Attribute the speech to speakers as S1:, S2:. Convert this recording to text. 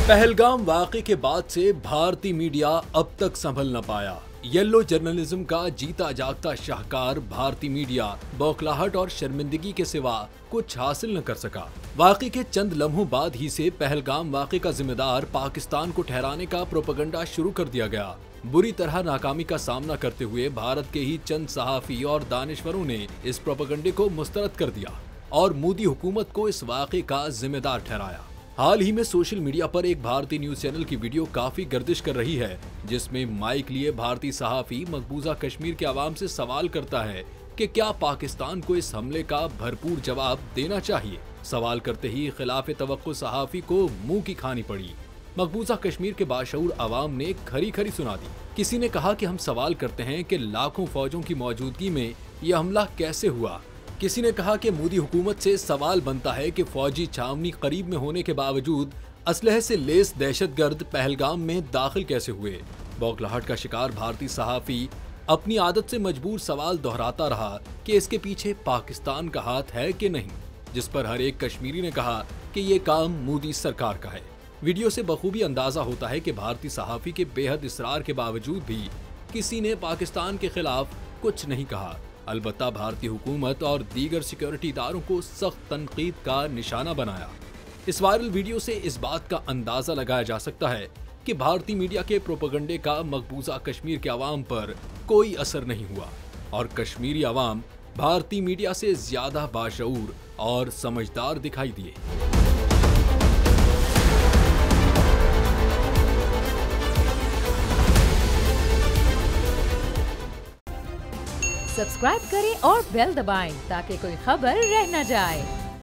S1: पहलगाम वाक़े के बाद से भारतीय मीडिया अब तक संभल न पाया। येलो जर्नलिज्म का जीता जागता शाहकार भारतीय मीडिया बौखलाहट और शर्मिंदगी के सिवा कुछ हासिल न कर सका। वाक़े के चंद लम्हों बाद ही से पहलगाम वाक़े का जिम्मेदार पाकिस्तान को ठहराने का प्रोपेगेंडा शुरू कर दिया गया। बुरी तरह नाकामी का सामना करते हुए भारत के ही चंद सहाफ़ी और दानिश्वरों ने इस प्रोपेगेंडे को मुस्तरद कर दिया और मोदी हुकूमत को इस वाक़े का जिम्मेदार ठहराया। हाल ही में सोशल मीडिया पर एक भारतीय न्यूज चैनल की वीडियो काफी गर्दिश कर रही है, जिसमें माइक लिए भारतीय सहाफ़ी मकबूजा कश्मीर के आवाम से सवाल करता है कि क्या पाकिस्तान को इस हमले का भरपूर जवाब देना चाहिए। सवाल करते ही खिलाफ तवक्को सहाफ़ी को मुंह की खानी पड़ी। मकबूजा कश्मीर के बाशऊर आवाम ने खरी खरी सुना दी। किसी ने कहा कि हम सवाल करते हैं कि लाखों फौजों की मौजूदगी में यह हमला कैसे हुआ। किसी ने कहा कि मोदी हुकूमत से सवाल बनता है कि फौजी छावनी करीब में होने के बावजूद असलहे से लेस दहशतगर्द पहलगाम में दाखिल कैसे हुए। बौखलाहट का शिकार भारतीय सहाफ़ी अपनी आदत से मजबूर सवाल दोहराता रहा कि इसके पीछे पाकिस्तान का हाथ है कि नहीं, जिस पर हर एक कश्मीरी ने कहा कि ये काम मोदी सरकार का है। वीडियो से बखूबी अंदाजा होता है कि भारतीय सहाफ़ी के बेहद इसरार के बावजूद भी किसी ने पाकिस्तान के खिलाफ कुछ नहीं कहा। अलबत्ता भारतीय हुकूमत और दीगर सिक्योरिटी इदारों को सख्त तनकीद का निशाना बनाया। इस वायरल वीडियो से इस बात का अंदाजा लगाया जा सकता है कि भारतीय मीडिया के प्रोपेगेंडे का मकबूजा कश्मीर के अवाम पर कोई असर नहीं हुआ और कश्मीरी अवाम भारतीय मीडिया से ज्यादा बाशऊर और समझदार दिखाई दिए।
S2: सब्सक्राइब करें और बेल दबाएं ताकि कोई खबर रह न जाए।